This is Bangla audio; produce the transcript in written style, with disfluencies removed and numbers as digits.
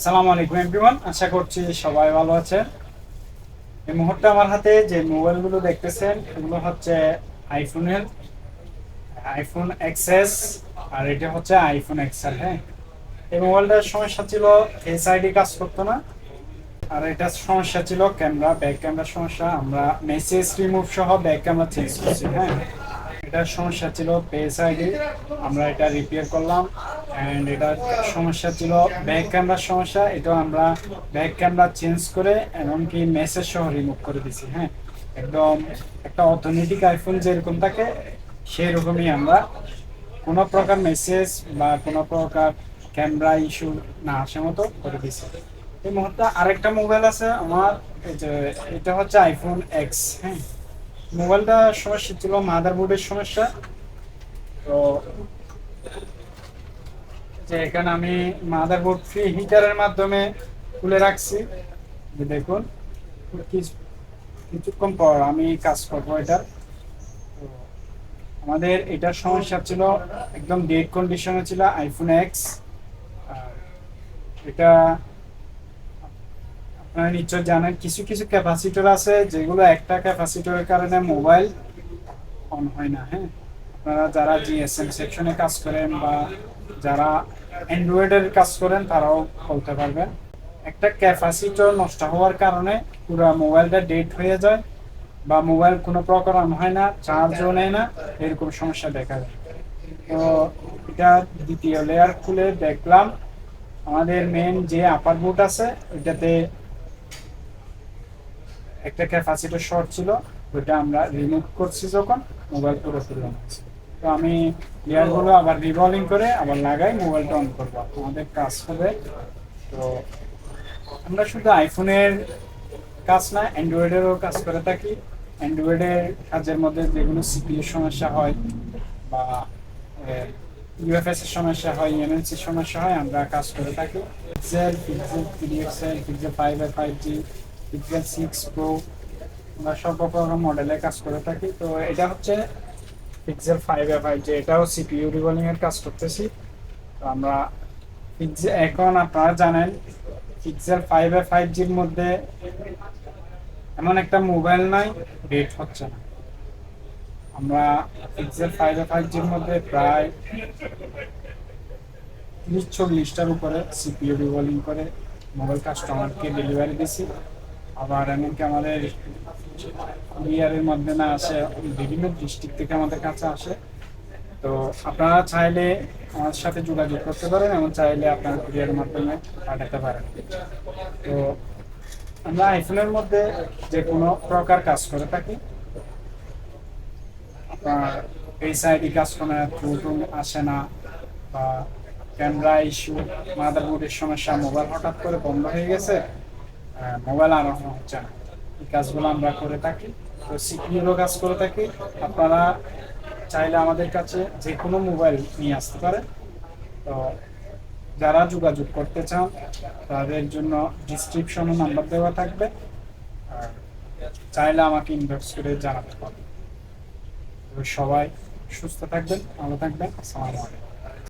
সালামু আলাইকুম এভরিওয়ান, আশা করছি সবাই ভালো আছেন। এই মুহূর্তে আমার হাতে যে মোবাইলগুলো দেখতেছেন এগুলো হচ্ছে আইফোনের আইফোন এক্সএস, আর এটা হচ্ছে আইফোন এক্সএল। হ্যাঁ, এই মোবাইলটার সমস্যা ছিল ফেস আইডি কাজ করতো না, আর এটার সমস্যা ছিল ক্যামেরা, ব্যাক ক্যামেরার সমস্যা। আমরা মেসেজ রিমুভ সহ ব্যাক ক্যামেরা চেঞ্জ করছি। হ্যাঁ, এটার সমস্যা ছিল ফেস আইডি, আমরা এটা রিপেয়ার করলাম। অ্যান্ড এটার সমস্যা ছিল ব্যাক ক্যামেরার সমস্যা, এটা আমরা ব্যাক ক্যামেরা চেঞ্জ করে এমনকি মেসেজ সহ রিমুভ করে দিছি। হ্যাঁ, একদম একটা অথেন্টিক আইফোন যেরকম থাকে সেই রকমই আমরা কোনো প্রকার মেসেজ বা কোনো প্রকার ক্যামেরা ইস্যু না আসার মতো করে দিছি। এই মুহূর্তে আরেকটা মোবাইল আছে আমার, এই যে এটা হচ্ছে আইফোন এক্স। হ্যাঁ, মোবাইলটা সমস্যা ছিল মাদারবোর্ডের সমস্যা। তো যে এখানে আমি মাদারবোর্ড ফ্রি হিটারের মাধ্যমে খুলে রাখছি, যে দেখুন কিছুক্ষণ পর আমি কাজ করবো এটা। তো আমাদের এটার সমস্যা ছিল একদম ডেড কন্ডিশনে ছিল আইফোন এক্স। আর এটা আপনারা নিশ্চয় জানেন কিছু কিছু ক্যাপাসিটর আছে যেগুলো একটা ক্যাপাসিটরের কারণে মোবাইল অন হয় না। হ্যাঁ, আপনারা যারা জিএসএম সেকশনে কাজ করেন বা যারা অ্যান্ড্রয়েডের কাজ করেন তারাও বলতে পারবেন, একটা ক্যাপাসিটর নষ্ট হওয়ার কারণে পুরো মোবাইলটা ডেড হয়ে যায় বা মোবাইল কোনো প্রকার অন হয় না, চার্জও নেয় না, এরকম সমস্যা দেখা যায়। তো এটা দ্বিতীয় লেয়ার খুলে দেখলাম আমাদের মেন যে আপার বুট আছে ওইটাতে একটা ক্যাপাসিটর শর্ট ছিল, ওইটা আমরা রিমুভ করছি যখন মোবাইল পুরোপুরি অন হয়েছে। তো আমি লেয়ারগুলো আবার রিভলভিং করে আবার লাগাই মোবাইলটা অন করবো, আমাদের কাজ হবে। তো আমরা শুধু আইফোনের কাজ না অ্যান্ড্রয়েডেরও কাজ করে থাকি। অ্যান্ড্রয়েডের কাজের মধ্যে যেগুলো সিপিইউ সমস্যা হয় বা ইউএফএস এর সমস্যা হয়, এমএনসির সমস্যা হয়, আমরা কাজ করে থাকি। Pixel, Pixel 3 XL, Pixel 5 5G, Pixel 6 Pro, আমরা সব রকম মডেলে কাজ করে থাকি। তো এটা হচ্ছে পিক্সেল 5 5G, এটাও সিপিইউ রিভলিং এর কাজ করতেছি। তো আমরা এখন আপনারা জানেন পিক্সেল 5 5Gর মধ্যে এমন একটা মোবাইল নাই ডেট হচ্ছে না। আমরা পিক্সেল 5 5Gর মধ্যে প্রায় 30 40টার উপরে সিপিইউ রিভলিং করে মোবাইল কাস্টমারকে ডেলিভারি দিছি। আবার এমনকি আমাদের কুরিয়ারের মধ্যে না আসে, বিভিন্ন ডিস্ট্রিক্ট থেকে আমাদের কাছে আসে। তো আপনারা চাইলে আমাদের সাথে যোগাযোগ করতে পারেন এবং চাইলে আপনার কুরিয়ারের মাধ্যমে পাঠাতে পারেন। তো আমরা আইফোনের মধ্যে যে কোনো প্রকার কাজ করে থাকি। আপনার ফেস আইডি কাজ করে না, ট্রু আসে না, বা ক্যামেরা ইস্যু, মাদারবোর্ডের সমস্যা, মোবাইল হঠাৎ করে বন্ধ হয়ে গেছে, মোবাইল আনানো হচ্ছে না, এই কাজগুলো আমরা করে থাকি। তো সিকিউরও কাজ করে থাকি। আপনারা চাইলে আমাদের কাছে যে কোনো মোবাইল নিয়ে আসতে পারেন। তো যারা যোগাযোগ করতে চান তাদের জন্য ডিসক্রিপশনে নাম্বার দেওয়া থাকবে, আর চাইলে আমাকে ইনবক্স করে জানাতে পারবেন। তো সবাই সুস্থ থাকবেন, ভালো থাকবেন। আসসালামু আলাইকুম।